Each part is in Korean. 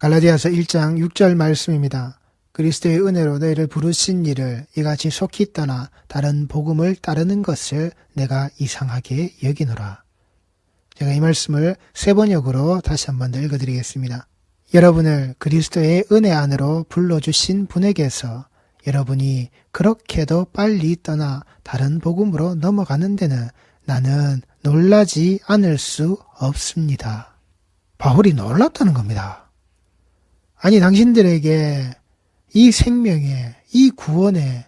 갈라디아서 1장 6절 말씀입니다. 그리스도의 은혜로 너희를 부르신 이를 이같이 속히 떠나 다른 복음을 따르는 것을 내가 이상하게 여기노라. 제가 이 말씀을 세 번역으로 다시 한번 더 읽어드리겠습니다. 여러분을 그리스도의 은혜 안으로 불러주신 분에게서 여러분이 그렇게도 빨리 떠나 다른 복음으로 넘어가는 데는 나는 놀라지 않을 수 없습니다. 바울이 놀랍다는 겁니다. 아니, 당신들에게 이 생명에, 이 구원에,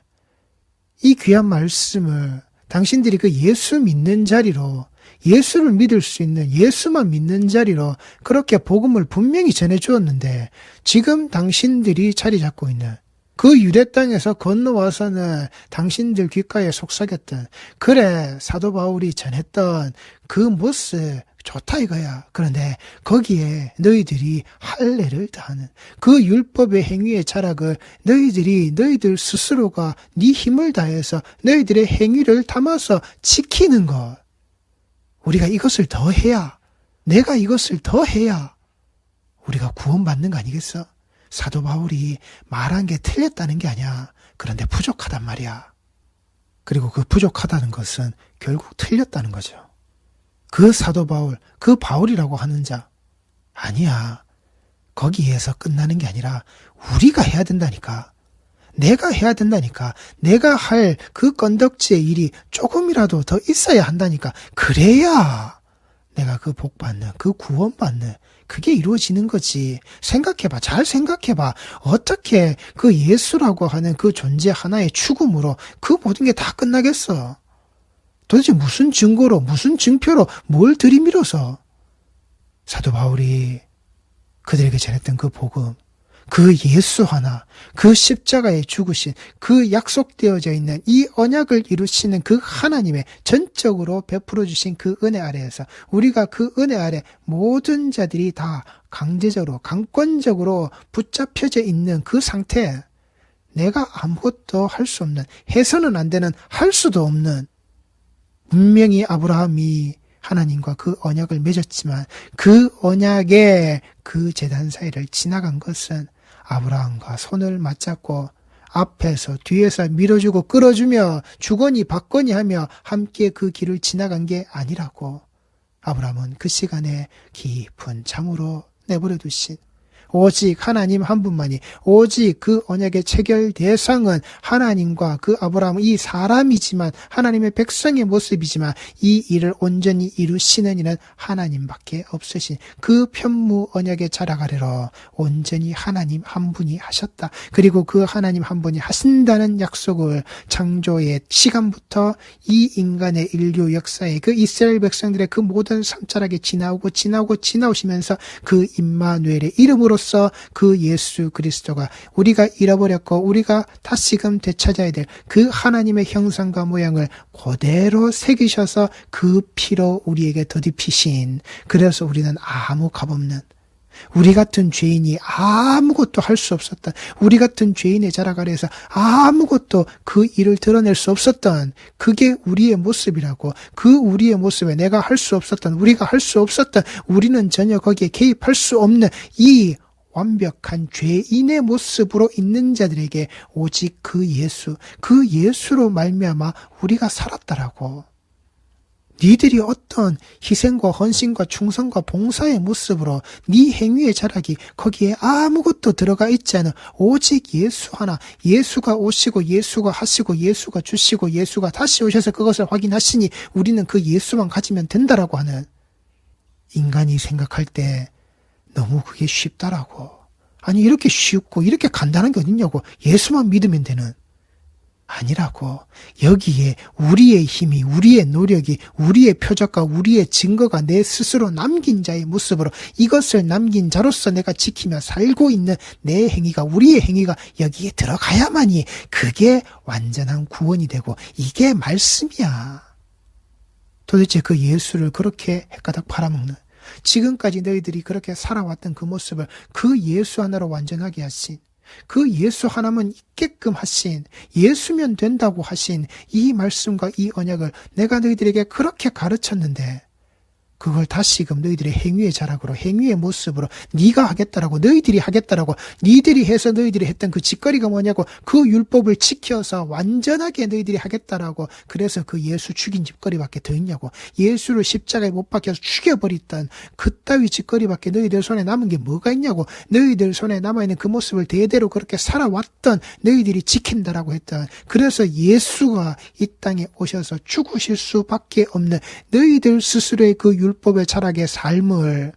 이 귀한 말씀을 당신들이 그 예수 믿는 자리로, 예수를 믿을 수 있는, 예수만 믿는 자리로 그렇게 복음을 분명히 전해주었는데, 지금 당신들이 자리 잡고 있는 그 유대 땅에서 건너와서는 당신들 귓가에 속삭였던, 그래, 사도 바울이 전했던 그 모습 좋다 이거야. 그런데 거기에 너희들이 할례를 다하는 그 율법의 행위의 자락을 너희들 스스로가 네 힘을 다해서 너희들의 행위를 담아서 지키는 것. 우리가 이것을 더 해야, 내가 이것을 더 해야 우리가 구원받는 거 아니겠어? 사도 바울이 말한 게 틀렸다는 게 아니야. 그런데 부족하단 말이야. 그리고 그 부족하다는 것은 결국 틀렸다는 거죠. 그 사도 바울, 그 바울이라고 하는 자, 아니야. 거기에서 끝나는 게 아니라 우리가 해야 된다니까. 내가 해야 된다니까. 내가 할 그 건덕지의 일이 조금이라도 더 있어야 한다니까. 그래야 내가 그 복받는, 그 구원받는, 그게 이루어지는 거지. 생각해봐. 잘 생각해봐. 어떻게 그 예수라고 하는 그 존재 하나의 죽음으로 그 모든 게 다 끝나겠어? 도대체 무슨 증거로, 무슨 증표로, 뭘 들이밀어서 사도 바울이 그들에게 전했던 그 복음, 그 예수 하나, 그 십자가에 죽으신 그 약속되어져 있는 이 언약을 이루시는 그 하나님의 전적으로 베풀어 주신 그 은혜 아래에서 우리가 그 은혜 아래 모든 자들이 다 강제적으로, 강권적으로 붙잡혀져 있는 그 상태, 내가 아무것도 할 수 없는, 해서는 안 되는, 할 수도 없는, 분명히 아브라함이 하나님과 그 언약을 맺었지만 그 언약의 그 제단 사이를 지나간 것은 아브라함과 손을 맞잡고 앞에서 뒤에서 밀어주고 끌어주며 주거니 받거니 하며 함께 그 길을 지나간 게 아니라고. 아브라함은 그 시간에 깊은 잠으로 내버려 두신 오직 하나님 한 분만이, 오직 그 언약의 체결 대상은 하나님과 그 아브라함은 이 사람이지만 하나님의 백성의 모습이지만 이 일을 온전히 이루시는 이는 하나님밖에 없으신 그 편무 언약의 자락 아래로 온전히 하나님 한 분이 하셨다. 그리고 그 하나님 한 분이 하신다는 약속을 창조의 시간부터 이 인간의 인류 역사에 그 이스라엘 백성들의 그 모든 삼자락에 지나오시면서 그 임마누엘의 이름으로 그 예수 그리스도가 우리가 잃어버렸고 우리가 다시금 되찾아야 될 그 하나님의 형상과 모양을 그대로 새기셔서 그 피로 우리에게 더딥히신, 그래서 우리는 아무 값없는, 우리 같은 죄인이 아무것도 할 수 없었던, 우리 같은 죄인의 자락 아래에서 아무것도 그 일을 드러낼 수 없었던 그게 우리의 모습이라고. 그 우리의 모습에 내가 할 수 없었던, 우리가 할 수 없었던, 우리는 전혀 거기에 개입할 수 없는 이 완벽한 죄인의 모습으로 있는 자들에게 오직 그 예수로 말미암아 우리가 살았다라고. 니들이 어떤 희생과 헌신과 충성과 봉사의 모습으로 네 행위의 자락이 거기에 아무것도 들어가 있지 않은 오직 예수 하나, 예수가 오시고 예수가 하시고 예수가 주시고 예수가 다시 오셔서 그것을 확인하시니 우리는 그 예수만 가지면 된다라고 하는, 인간이 생각할 때 너무 그게 쉽다라고. 아니, 이렇게 쉽고 이렇게 간단한 게 어딨냐고. 예수만 믿으면 되는. 아니라고. 여기에 우리의 힘이, 우리의 노력이, 우리의 표적과 우리의 증거가 내 스스로 남긴 자의 모습으로 이것을 남긴 자로서 내가 지키며 살고 있는 내 행위가, 우리의 행위가 여기에 들어가야만이 그게 완전한 구원이 되고 이게 말씀이야. 도대체 그 예수를 그렇게 헷가닥 팔아먹는, 지금까지 너희들이 그렇게 살아왔던 그 모습을 그 예수 하나로 완전하게 하신, 그 예수 하나만 있게끔 하신, 예수면 된다고 하신 이 말씀과 이 언약을 내가 너희들에게 그렇게 가르쳤는데 그걸 다시금 너희들의 행위의 자락으로, 행위의 모습으로 네가 하겠다라고, 너희들이 하겠다라고, 니들이 해서 너희들이 했던 그 짓거리가 뭐냐고, 그 율법을 지켜서 완전하게 너희들이 하겠다라고. 그래서 그 예수 죽인 짓거리밖에 더 있냐고. 예수를 십자가에 못 박혀서 죽여버렸던 그따위 짓거리밖에 너희들 손에 남은 게 뭐가 있냐고. 너희들 손에 남아있는 그 모습을 대대로 그렇게 살아왔던 너희들이 지킨다라고 했던, 그래서 예수가 이 땅에 오셔서 죽으실 수밖에 없는 너희들 스스로의 그 율법의 자락의 삶을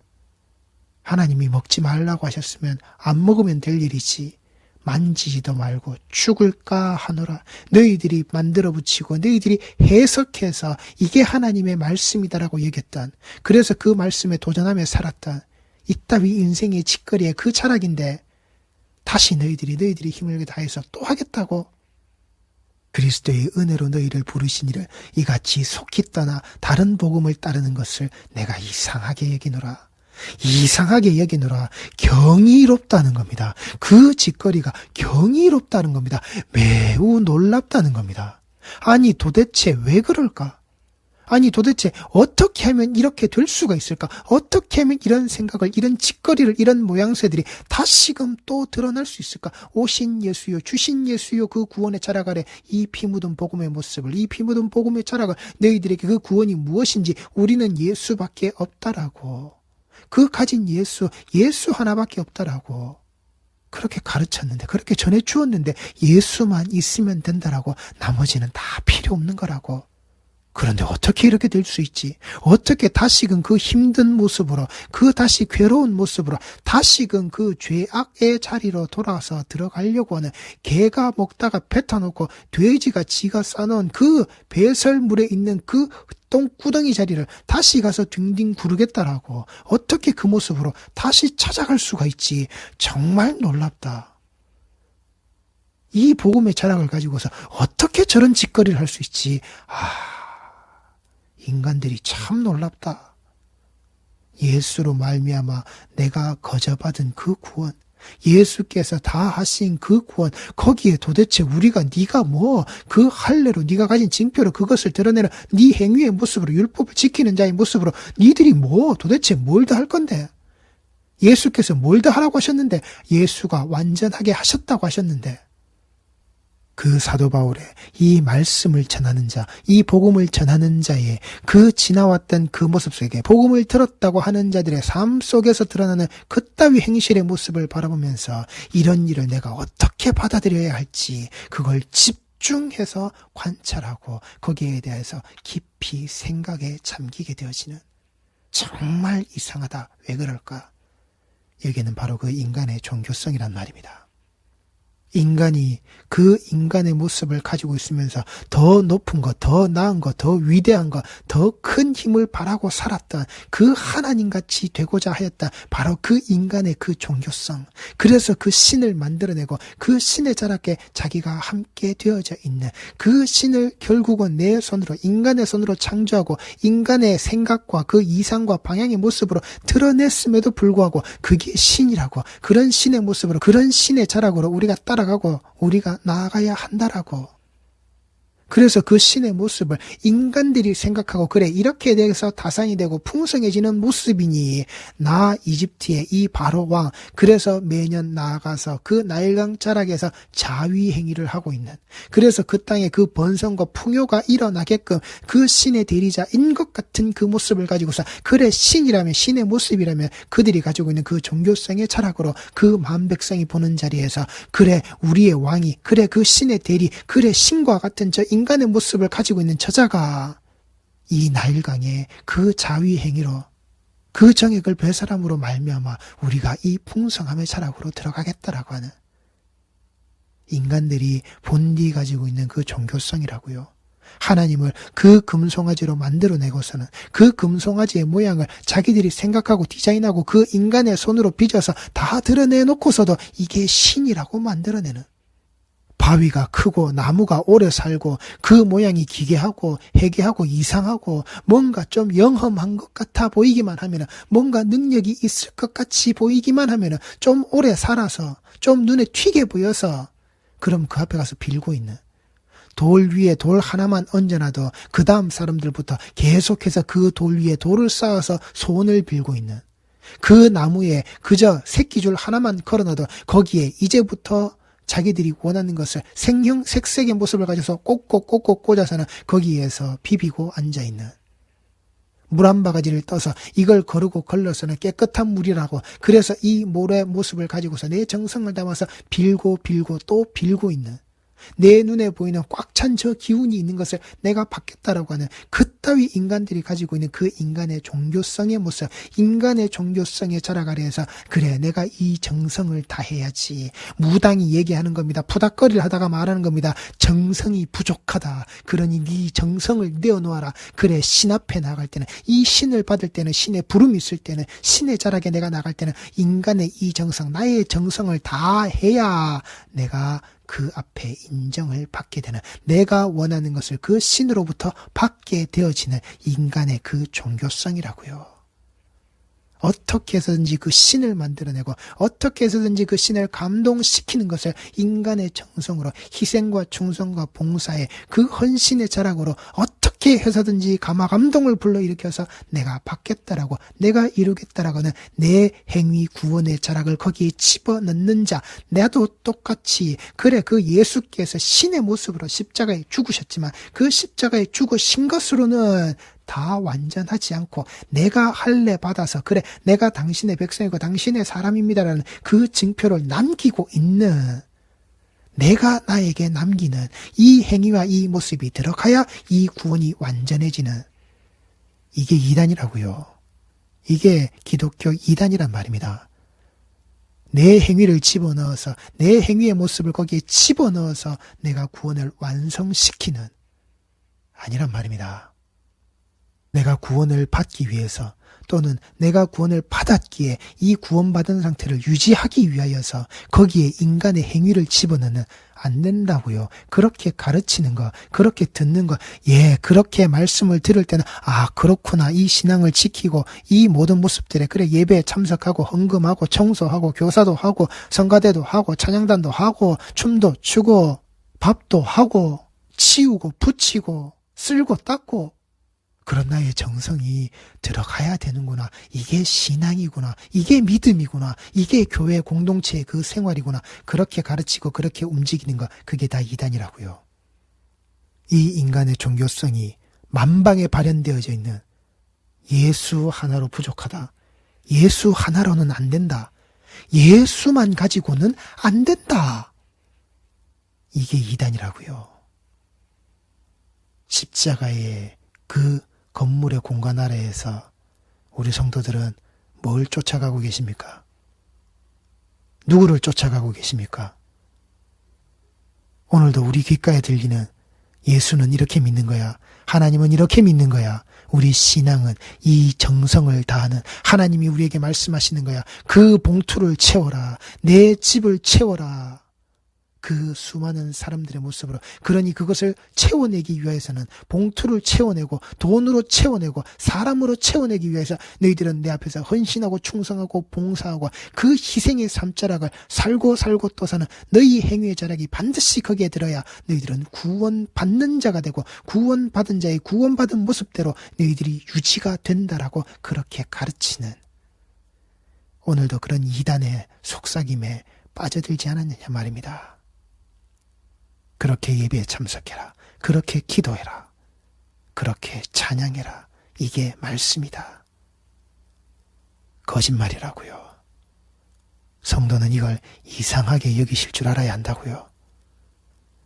하나님이 먹지 말라고 하셨으면 안 먹으면 될 일이지, 만지지도 말고 죽을까 하노라. 너희들이 만들어 붙이고 너희들이 해석해서 이게 하나님의 말씀이다라고 여겼던, 그래서 그 말씀에 도전하며 살았던 이따위 인생의 짓거리의 그 자락인데 다시 너희들이 힘을 다해서 또 하겠다고. 그리스도의 은혜로 너희를 부르시니를 이같이 속히 떠나 다른 복음을 따르는 것을 내가 이상하게 여기노라. 이상하게 여기노라. 경이롭다는 겁니다. 그 짓거리가 경이롭다는 겁니다. 매우 놀랍다는 겁니다. 아니 도대체 왜 그럴까? 아니 도대체 어떻게 하면 이렇게 될 수가 있을까? 어떻게 하면 이런 생각을, 이런 짓거리를, 이런 모양새들이 다시금 또 드러날 수 있을까? 오신 예수요, 주신 예수요, 그 구원의 자락 아래 이 피 묻은 복음의 모습을, 이 피 묻은 복음의 자락을, 너희들에게 그 구원이 무엇인지 우리는 예수밖에 없다라고, 그 가진 예수 하나밖에 없다라고 그렇게 가르쳤는데, 그렇게 전해 주었는데 예수만 있으면 된다라고, 나머지는 다 필요 없는 거라고. 그런데 어떻게 이렇게 될 수 있지? 어떻게 다시금 그 힘든 모습으로, 그 다시 괴로운 모습으로, 다시금 그 죄악의 자리로 돌아서 들어가려고 하는, 개가 먹다가 뱉어놓고 돼지가 지가 싸놓은 그 배설물에 있는 그 똥구덩이 자리를 다시 가서 딩딩 구르겠다라고, 어떻게 그 모습으로 다시 찾아갈 수가 있지? 정말 놀랍다. 이 복음의 자랑을 가지고서 어떻게 저런 짓거리를 할 수 있지? 인간들이 참 놀랍다. 예수로 말미암아 내가 거저받은 그 구원, 예수께서 다 하신 그 구원, 거기에 도대체 우리가 네가 뭐 그 할례로, 네가 가진 징표로 그것을 드러내는 네 행위의 모습으로, 율법을 지키는 자의 모습으로 니들이 뭐 도대체 뭘 더 할 건데? 예수께서 뭘 더 하라고 하셨는데, 예수가 완전하게 하셨다고 하셨는데, 그 사도 바울의 이 말씀을 전하는 자, 이 복음을 전하는 자의 그 지나왔던 그 모습 속에, 복음을 들었다고 하는 자들의 삶 속에서 드러나는 그따위 행실의 모습을 바라보면서 이런 일을 내가 어떻게 받아들여야 할지 그걸 집중해서 관찰하고 거기에 대해서 깊이 생각에 잠기게 되어지는, 정말 이상하다. 왜 그럴까? 여기에는 바로 그 인간의 종교성이란 말입니다. 인간이 그 인간의 모습을 가지고 있으면서 더 높은 것, 더 나은 것, 더 위대한 것, 더 큰 힘을 바라고 살았던 그 하나님같이 되고자 하였다. 바로 그 인간의 그 종교성. 그래서 그 신을 만들어내고 그 신의 자락에 자기가 함께 되어져 있는 그 신을 결국은 내 손으로, 인간의 손으로 창조하고 인간의 생각과 그 이상과 방향의 모습으로 드러냈음에도 불구하고 그게 신이라고, 그런 신의 모습으로, 그런 신의 자락으로 우리가 따라가고 우리가 나아가야 한다라고. 그래서 그 신의 모습을 인간들이 생각하고, 그래 이렇게 돼서 다산이 되고 풍성해지는 모습이니 나 이집트의 이 바로 왕, 그래서 매년 나아가서 그 나일강 자락에서 자위 행위를 하고 있는, 그래서 그 땅에 그 번성과 풍요가 일어나게끔 그 신의 대리자인 것 같은 그 모습을 가지고서, 그래 신이라면, 신의 모습이라면 그들이 가지고 있는 그 종교성의 자락으로 그 만백성이 보는 자리에서, 그래 우리의 왕이, 그래 그 신의 대리, 그래 신과 같은 저 인간의 모습을 가지고 있는 저자가 이 나일강의 그 자위 행위로, 그 정액을 배설함으로 말미암아 우리가 이 풍성함의 자락으로 들어가겠다라고 하는, 인간들이 본디 가지고 있는 그 종교성이라고요. 하나님을 그 금송아지로 만들어내고서는 그 금송아지의 모양을 자기들이 생각하고 디자인하고 그 인간의 손으로 빚어서 다 드러내놓고서도 이게 신이라고 만들어내는, 바위가 크고 나무가 오래 살고 그 모양이 기괴하고 해괴하고 이상하고 뭔가 좀 영험한 것 같아 보이기만 하면은, 뭔가 능력이 있을 것 같이 보이기만 하면은, 좀 오래 살아서 좀 눈에 튀게 보여서 그럼 그 앞에 가서 빌고 있는, 돌 위에 돌 하나만 얹어놔도 그 다음 사람들부터 계속해서 그 돌 위에 돌을 쌓아서 소원을 빌고 있는, 그 나무에 그저 새끼줄 하나만 걸어놔도 거기에 이제부터 자기들이 원하는 것을 색색의 모습을 가져서 꼭꼭 꽂아서는 거기에서 비비고 앉아있는, 물 한 바가지를 떠서 이걸 거르고 걸러서는 깨끗한 물이라고, 그래서 이 모래 모습을 가지고서 내 정성을 담아서 빌고 또 빌고 있는, 내 눈에 보이는 꽉 찬 저 기운이 있는 것을 내가 받겠다라고 하는 그따위 인간들이 가지고 있는 그 인간의 종교성의 모습, 인간의 종교성에 자라가려 해서 그래 내가 이 정성을 다해야지, 무당이 얘기하는 겁니다. 푸닥거리를 하다가 말하는 겁니다. 정성이 부족하다. 그러니 네 정성을 내어놓아라. 그래 신 앞에 나갈 때는, 이 신을 받을 때는, 신의 부름이 있을 때는, 신의 자락에 내가 나갈 때는 인간의 이 정성, 나의 정성을 다해야 내가 그 앞에 인정을 받게 되는, 내가 원하는 것을 그 신으로부터 받게 되어지는 인간의 그 종교성이라고요. 어떻게 해서든지 그 신을 만들어내고 어떻게 해서든지 그 신을 감동시키는 것을 인간의 정성으로, 희생과 충성과 봉사의 그 헌신의 자락으로 어떻게 해서든지 감동을 불러일으켜서 내가 받겠다라고, 내가 이루겠다라고 하는 내 행위 구원의 자락을 거기에 집어넣는 자, 나도 똑같이, 그래 그 예수께서 신의 모습으로 십자가에 죽으셨지만 그 십자가에 죽으신 것으로는 다 완전하지 않고 내가 할례 받아서 그래 내가 당신의 백성이고 당신의 사람입니다라는 그 증표를 남기고 있는, 내가 나에게 남기는 이 행위와 이 모습이 들어가야 이 구원이 완전해지는, 이게 이단이라고요. 이게 기독교 이단이란 말입니다. 내 행위를 집어넣어서, 내 행위의 모습을 거기에 집어넣어서 내가 구원을 완성시키는, 아니란 말입니다. 내가 구원을 받기 위해서, 또는 내가 구원을 받았기에 이 구원받은 상태를 유지하기 위하여서 거기에 인간의 행위를 집어넣는, 안 된다고요. 그렇게 가르치는 거, 그렇게 듣는 거, 예, 그렇게 말씀을 들을 때는 아 그렇구나, 이 신앙을 지키고 이 모든 모습들에 그래 예배에 참석하고 헌금하고 청소하고 교사도 하고 성가대도 하고 찬양단도 하고 춤도 추고 밥도 하고 치우고 붙이고 쓸고 닦고, 그런 나의 정성이 들어가야 되는구나. 이게 신앙이구나. 이게 믿음이구나. 이게 교회 공동체의 그 생활이구나. 그렇게 가르치고 그렇게 움직이는 거, 그게 다 이단이라고요. 이 인간의 종교성이 만방에 발현되어져 있는, 예수 하나로 부족하다. 예수 하나로는 안 된다. 예수만 가지고는 안 된다. 이게 이단이라고요. 십자가의 그 건물의 공간 아래에서 우리 성도들은 뭘 쫓아가고 계십니까? 누구를 쫓아가고 계십니까? 오늘도 우리 귓가에 들리는 예수는 이렇게 믿는 거야. 하나님은 이렇게 믿는 거야. 우리 신앙은 이 정성을 다하는, 하나님이 우리에게 말씀하시는 거야. 그 봉투를 채워라. 내 집을 채워라. 그 수많은 사람들의 모습으로, 그러니 그것을 채워내기 위해서는 봉투를 채워내고 돈으로 채워내고 사람으로 채워내기 위해서 너희들은 내 앞에서 헌신하고 충성하고 봉사하고 그 희생의 삶자락을 살고 또 사는 너희 행위의 자락이 반드시 거기에 들어야 너희들은 구원받는 자가 되고 구원받은 자의 구원받은 모습대로 너희들이 유지가 된다라고 그렇게 가르치는, 오늘도 그런 이단의 속삭임에 빠져들지 않았느냐 말입니다. 그렇게 예배에 참석해라. 그렇게 기도해라. 그렇게 찬양해라. 이게 말씀이다. 거짓말이라고요. 성도는 이걸 이상하게 여기실 줄 알아야 한다고요.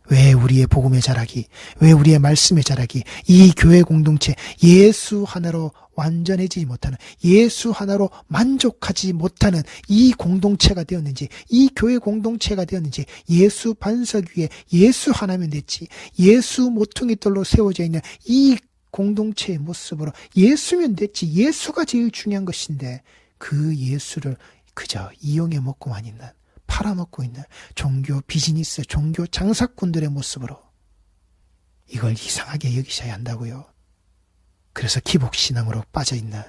왜 우리의 복음의 자락이, 왜 우리의 말씀의 자락이 이 교회 공동체 예수 하나로 완전해지지 못하는, 예수 하나로 만족하지 못하는 이 공동체가 되었는지, 이 교회 공동체가 되었는지, 예수 반석 위에 예수 하나면 됐지, 예수 모퉁이 돌로 세워져 있는 이 공동체의 모습으로 예수면 됐지, 예수가 제일 중요한 것인데 그 예수를 그저 이용해 먹고만 있는, 팔아먹고 있는 종교 비즈니스, 종교 장사꾼들의 모습으로, 이걸 이상하게 여기셔야 한다고요. 그래서 기복신앙으로 빠져있는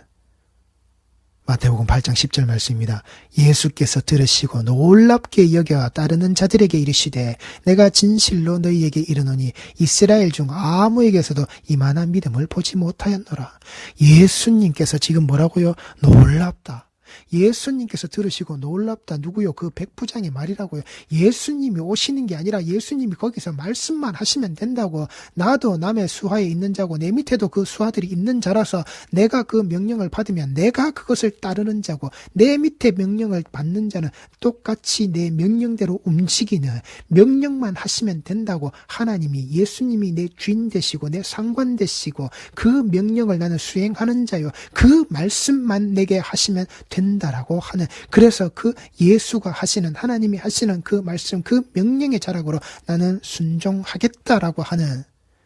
마태복음 8장 10절 말씀입니다. 예수께서 들으시고 놀랍게 여겨 따르는 자들에게 이르시되 내가 진실로 너희에게 이르노니 이스라엘 중 아무에게서도 이만한 믿음을 보지 못하였노라. 예수님께서 지금 뭐라고요? 놀랍다. 예수님께서 들으시고 놀랍다. 누구요? 그 백부장의 말이라고요. 예수님이 오시는 게 아니라 예수님이 거기서 말씀만 하시면 된다고. 나도 남의 수하에 있는 자고 내 밑에도 그 수하들이 있는 자라서 내가 그 명령을 받으면 내가 그것을 따르는 자고 내 밑에 명령을 받는 자는 똑같이 내 명령대로 움직이는, 명령만 하시면 된다고. 하나님이, 예수님이 내 주인 되시고 내 상관 되시고 그 명령을 나는 수행하는 자요. 그 말씀만 내게 하시면 된다라고 하는, 그래서 그 예수가 하시는, 하나님이 하시는 그 말씀, 그 명령의 자락으로 나는 순종하겠다라고 하는,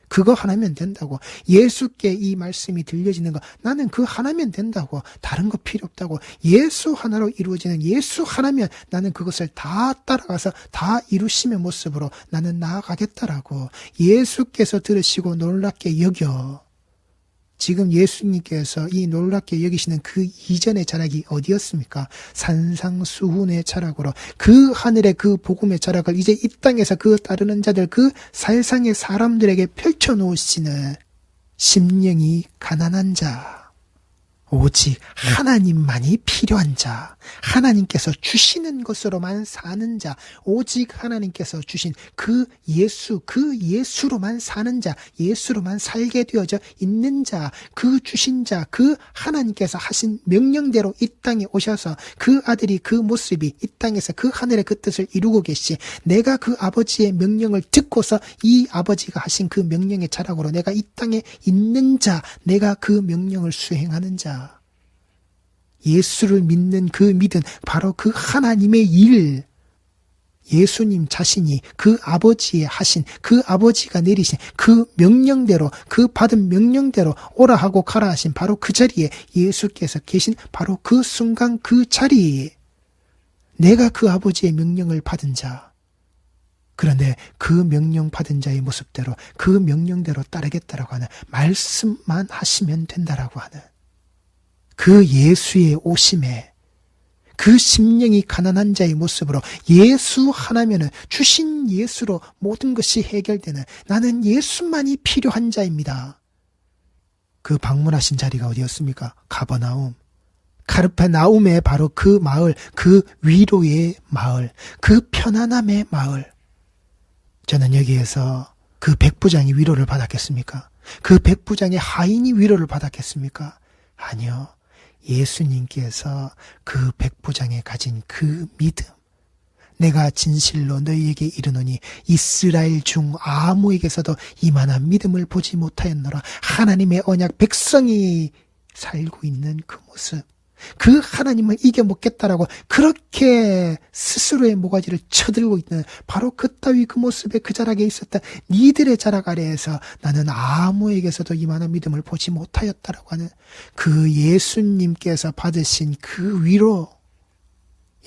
그거 하나면 된다고. 예수께 이 말씀이 들려지는 거, 나는 그 하나면 된다고. 다른 거 필요 없다고. 예수 하나로 이루어지는, 예수 하나면 나는 그것을 다 따라가서 다 이루심의 모습으로 나는 나아가겠다라고. 예수께서 들으시고 놀랍게 여겨. 지금 예수님께서 이 놀랍게 여기시는 그 이전의 자락이 어디였습니까? 산상수훈의 자락으로, 그 하늘의 그 복음의 자락을 이제 이 땅에서 그 따르는 자들, 그 세상의 사람들에게 펼쳐놓으시는, 심령이 가난한 자, 오직 하나님만이 필요한 자, 하나님께서 주시는 것으로만 사는 자, 오직 하나님께서 주신 그 예수, 그 예수로만 사는 자, 예수로만 살게 되어져 있는 자, 그 주신 자, 그 하나님께서 하신 명령대로 이 땅에 오셔서 그 아들이, 그 모습이 이 땅에서 그 하늘의 그 뜻을 이루고 계시, 내가 그 아버지의 명령을 듣고서 이 아버지가 하신 그 명령의 자락으로 내가 이 땅에 있는 자, 내가 그 명령을 수행하는 자, 예수를 믿는 그 믿음, 바로 그 하나님의 일, 예수님 자신이 그 아버지의 하신, 그 아버지가 내리신 그 명령대로, 그 받은 명령대로 오라 하고 가라 하신 바로 그 자리에 예수께서 계신 바로 그 순간 그 자리에 내가 그 아버지의 명령을 받은 자, 그런데 그 명령 받은 자의 모습대로, 그 명령대로 따르겠다라고 하는, 말씀만 하시면 된다라고 하는 그 예수의 오심에, 그 심령이 가난한 자의 모습으로 예수 하나면은, 주신 예수로 모든 것이 해결되는, 나는 예수만이 필요한 자입니다. 그 방문하신 자리가 어디였습니까? 가버나움. 카르페나움의 바로 그 마을, 그 위로의 마을, 그 편안함의 마을. 저는 여기에서 그 백부장이 위로를 받았겠습니까? 그 백부장의 하인이 위로를 받았겠습니까? 아니요. 예수님께서 그 백부장에 가진 그 믿음, 내가 진실로 너희에게 이르노니 이스라엘 중 아무에게서도 이만한 믿음을 보지 못하였노라. 하나님의 언약 백성이 살고 있는 그 모습, 그 하나님을 이겨먹겠다라고 그렇게 스스로의 모가지를 쳐들고 있는 바로 그따위 그 모습에, 그 자락에 있었던 니들의 자락 아래에서 나는 아무에게서도 이만한 믿음을 보지 못하였다라고 하는 그 예수님께서 받으신 그 위로,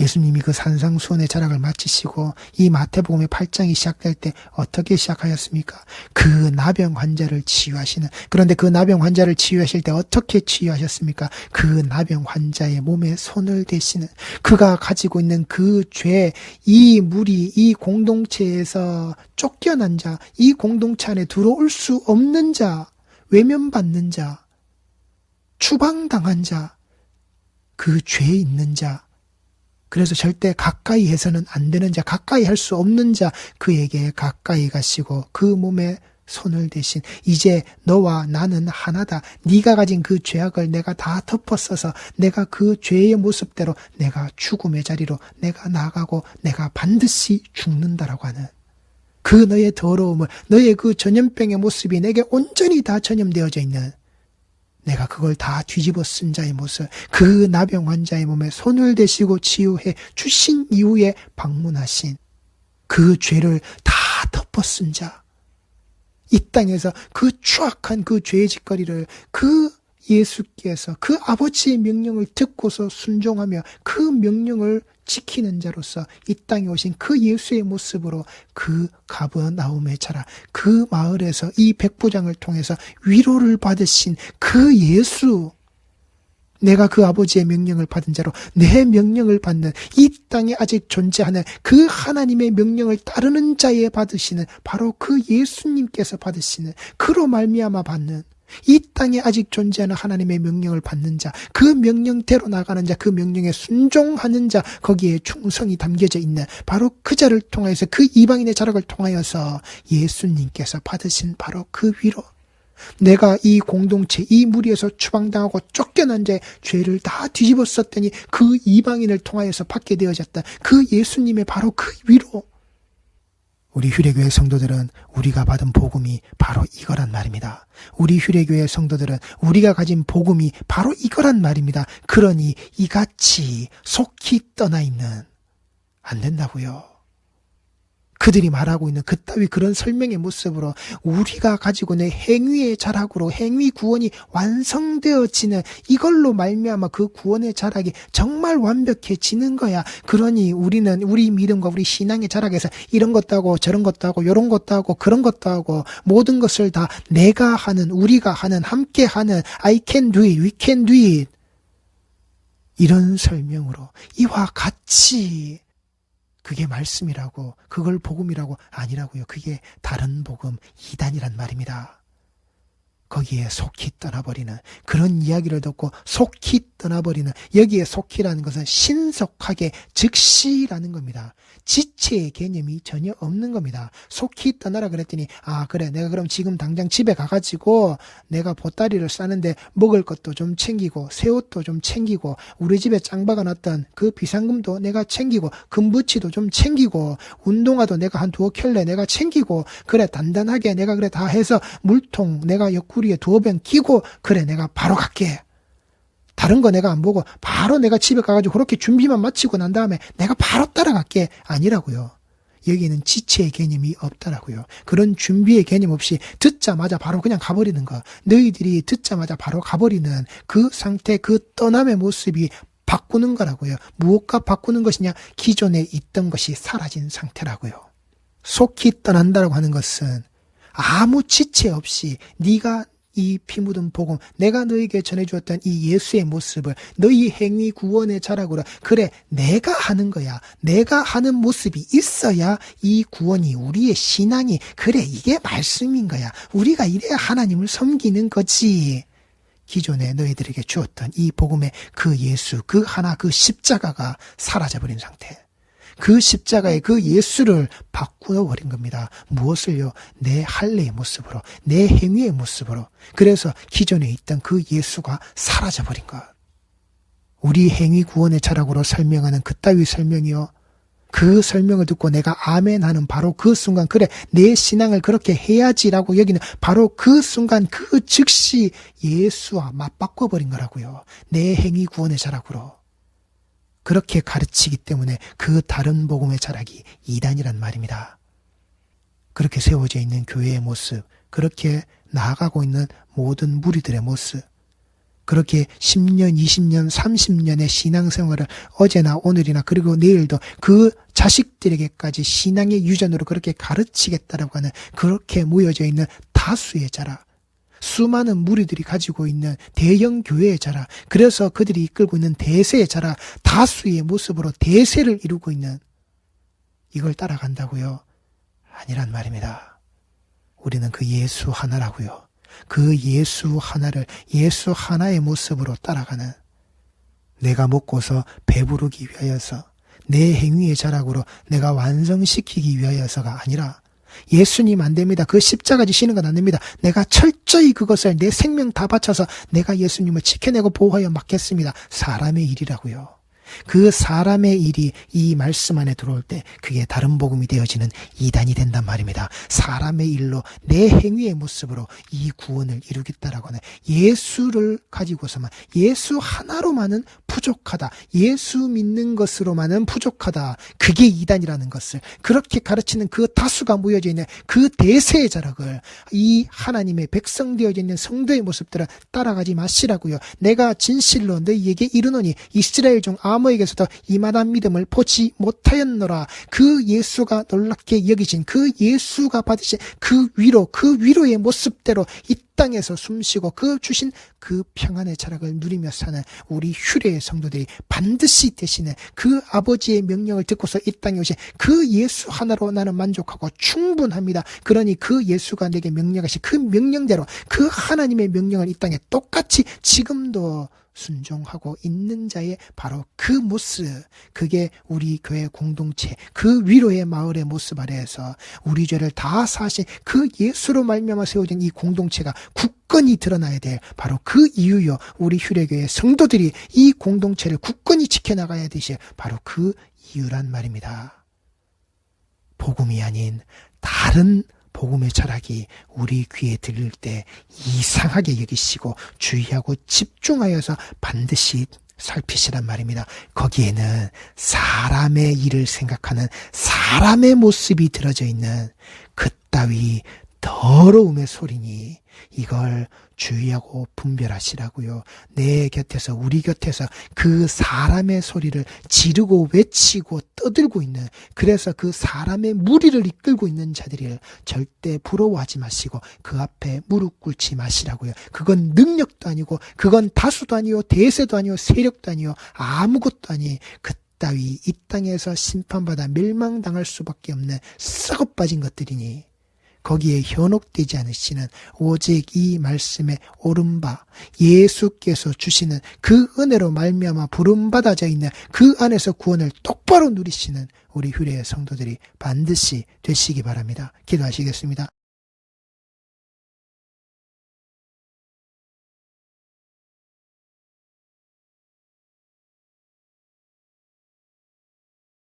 예수님이 그 산상수훈의 자락을 마치시고 이 마태복음의 8장이 시작될 때 어떻게 시작하였습니까? 그 나병 환자를 치유하시는, 그런데 그 나병 환자를 치유하실 때 어떻게 치유하셨습니까? 그 나병 환자의 몸에 손을 대시는, 그가 가지고 있는 그 죄, 이 무리, 이 공동체에서 쫓겨난 자, 이 공동체 안에 들어올 수 없는 자, 외면받는 자, 추방당한 자, 그 죄 있는 자, 그래서 절대 가까이 해서는 안 되는 자, 가까이 할 수 없는 자, 그에게 가까이 가시고 그 몸에 손을 대신, 이제 너와 나는 하나다. 네가 가진 그 죄악을 내가 다 덮어써서 내가 그 죄의 모습대로 내가 죽음의 자리로 내가 나가고 내가 반드시 죽는다라고 하는 그 너의 더러움을, 너의 그 전염병의 모습이 내게 온전히 다 전염되어져 있는, 내가 그걸 다 뒤집어 쓴 자의 모습, 그 나병 환자의 몸에 손을 대시고 치유해 주신 이후에 방문하신 그 죄를 다 덮어 쓴 자, 이 땅에서 그 추악한 그 죄의 짓거리를 그 예수께서 그 아버지의 명령을 듣고서 순종하며 그 명령을 지키는 자로서 이 땅에 오신 그 예수의 모습으로 그 가버나움의 자라, 그 마을에서 이 백부장을 통해서 위로를 받으신 그 예수, 내가 그 아버지의 명령을 받은 자로 내 명령을 받는, 이 땅에 아직 존재하는 그 하나님의 명령을 따르는 자에 받으시는, 바로 그 예수님께서 받으시는, 그로 말미암아 받는, 이 땅에 아직 존재하는 하나님의 명령을 받는 자, 그 명령대로 나가는 자, 그 명령에 순종하는 자, 거기에 충성이 담겨져 있는 바로 그 자를 통하여서, 그 이방인의 자락을 통하여서 예수님께서 받으신 바로 그 위로, 내가 이 공동체, 이 무리에서 추방당하고 쫓겨난 자의 죄를 다 뒤집어 썼더니 그 이방인을 통하여서 받게 되어졌다. 그 예수님의 바로 그 위로, 우리 휴례교회 성도들은 우리가 받은 복음이 바로 이거란 말입니다. 우리 휴례교회 성도들은 우리가 가진 복음이 바로 이거란 말입니다. 그러니 이같이 속히 떠나 있는, 안 된다고요. 그들이 말하고 있는 그따위 그런 설명의 모습으로 우리가 가지고 있는 행위의 자락으로 행위 구원이 완성되어지는, 이걸로 말미암아 그 구원의 자락이 정말 완벽해지는 거야. 그러니 우리는 우리 믿음과 우리 신앙의 자락에서 이런 것도 하고 저런 것도 하고 이런 것도 하고 그런 것도 하고 모든 것을 다 내가 하는, 우리가 하는, 함께 하는, I can do it, we can do it, 이런 설명으로 이와 같이, 그게 말씀이라고, 그걸 복음이라고 아니라고요. 그게 다른 복음, 이단이란 말입니다. 거기에 속히 떠나버리는, 그런 이야기를 듣고 속히 떠나버리는, 여기에 속히라는 것은 신속하게, 즉시라는 겁니다. 지체의 개념이 전혀 없는 겁니다. 속히 떠나라 그랬더니, 아 그래, 내가 그럼 지금 당장 집에 가가지고 내가 보따리를 싸는데 먹을 것도 좀 챙기고 새 옷도 좀 챙기고 우리 집에 짱 박아놨던 그 비상금도 내가 챙기고 금부치도 좀 챙기고 운동화도 내가 한 두어 켤레 내가 챙기고, 그래 단단하게 내가 그래 다 해서 물통 내가 옆구리에 두어 병 끼고, 그래 내가 바로 갈게. 다른 거 내가 안 보고 바로 내가 집에 가가지고 그렇게 준비만 마치고 난 다음에 내가 바로 따라갈게. 아니라고요. 여기에는 지체의 개념이 없다라고요. 그런 준비의 개념 없이 듣자마자 바로 그냥 가버리는 거, 너희들이 듣자마자 바로 가버리는 그 상태, 그 떠남의 모습이 바꾸는 거라고요. 무엇과 바꾸는 것이냐? 기존에 있던 것이 사라진 상태라고요. 속히 떠난다라고 하는 것은 아무 지체 없이 네가 이 피 묻은 복음, 내가 너에게 전해주었던 이 예수의 모습을 너희 행위 구원의 자락으로, 그래 내가 하는 거야. 내가 하는 모습이 있어야 이 구원이, 우리의 신앙이, 그래 이게 말씀인 거야. 우리가 이래야 하나님을 섬기는 거지. 기존에 너희들에게 주었던 이 복음의 그 예수, 그 하나, 그 십자가가 사라져버린 상태, 그 십자가의 그 예수를 바꾸어버린 겁니다. 무엇을요? 내 할례의 모습으로, 내 행위의 모습으로. 그래서 기존에 있던 그 예수가 사라져버린 것. 우리 행위 구원의 자락으로 설명하는 그따위 설명이요, 그 설명을 듣고 내가 아멘 하는 바로 그 순간, 그래 내 신앙을 그렇게 해야지라고 여기는 바로 그 순간, 그 즉시 예수와 맞바꿔버린 거라고요. 내 행위 구원의 자락으로. 그렇게 가르치기 때문에 그 다른 복음의 자락이 이단이란 말입니다. 그렇게 세워져 있는 교회의 모습, 그렇게 나아가고 있는 모든 무리들의 모습, 그렇게 10년, 20년, 30년의 신앙생활을 어제나 오늘이나 그리고 내일도 그 자식들에게까지 신앙의 유전으로 그렇게 가르치겠다라고 하는, 그렇게 모여져 있는 다수의 자락, 수많은 무리들이 가지고 있는 대형 교회의 자락, 그래서 그들이 이끌고 있는 대세의 자락, 다수의 모습으로 대세를 이루고 있는, 이걸 따라간다고요? 아니란 말입니다. 우리는 그 예수 하나라고요. 그 예수 하나를, 예수 하나의 모습으로 따라가는, 내가 먹고서 배부르기 위하여서, 내 행위의 자락으로 내가 완성시키기 위하여서가 아니라, 예수님 안 됩니다. 그 십자가 지시는 건 안 됩니다. 내가 철저히 그것을 내 생명 다 바쳐서 내가 예수님을 지켜내고 보호하여 맡겠습니다. 사람의 일이라고요. 그 사람의 일이 이 말씀 안에 들어올 때 그게 다른 복음이 되어지는 이단이 된단 말입니다. 사람의 일로, 내 행위의 모습으로 이 구원을 이루겠다라고 하는, 예수를 가지고서만, 예수 하나로만은 부족하다, 예수 믿는 것으로만은 부족하다, 그게 이단이라는 것을, 그렇게 가르치는 그 다수가 모여져 있는 그 대세의 자락을 이 하나님의 백성 되어져 있는 성도의 모습들을 따라가지 마시라고요. 내가 진실로 너희에게 이르노니 이스라엘 중 아무에게서도 이만한 믿음을 보지 못하였노라. 그 예수가 놀랍게 여기신, 그 예수가 받으신 그 위로, 그 위로의 모습대로 이 땅에서 숨쉬고 그 주신 그 평안의 자락을 누리며 사는 우리 휴례의 성도들이 반드시 되시는 그 아버지의 명령을 듣고서 이 땅에 오신 그 예수 하나로 나는 만족하고 충분합니다. 그러니 그 예수가 내게 명령하신 그 명령대로 그 하나님의 명령을 이 땅에 똑같이 지금도 순종하고 있는 자의 바로 그 모습, 그게 우리 교회 공동체, 그 위로의 마을의 모습 아래에서 우리 죄를 다 사신 그 예수로 말미암아 세워진 이 공동체가 굳건히 드러나야 될 바로 그 이유요. 우리 휴례교회 성도들이 이 공동체를 굳건히 지켜나가야 되실 바로 그 이유란 말입니다. 복음이 아닌 다른 복음의 철학이 우리 귀에 들릴 때 이상하게 여기시고 주의하고 집중하여서 반드시 살피시란 말입니다. 거기에는 사람의 일을 생각하는 사람의 모습이 들어져 있는 그따위 더러움의 소리니 이걸 주의하고 분별하시라고요. 내 곁에서 우리 곁에서 그 사람의 소리를 지르고 외치고 떠들고 있는, 그래서 그 사람의 무리를 이끌고 있는 자들을 절대 부러워하지 마시고 그 앞에 무릎 꿇지 마시라고요. 그건 능력도 아니고 그건 다수도 아니요 대세도 아니요 세력도 아니요 아무것도 아니 그따위 이 땅에서 심판받아 멸망당할 수밖에 없는 썩어 빠진 것들이니 거기에 현혹되지 않으시는 오직 이 말씀에 오른바 예수께서 주시는 그 은혜로 말미암아 부름받아져 있는 그 안에서 구원을 똑바로 누리시는 우리 휴례의 성도들이 반드시 되시기 바랍니다. 기도하시겠습니다.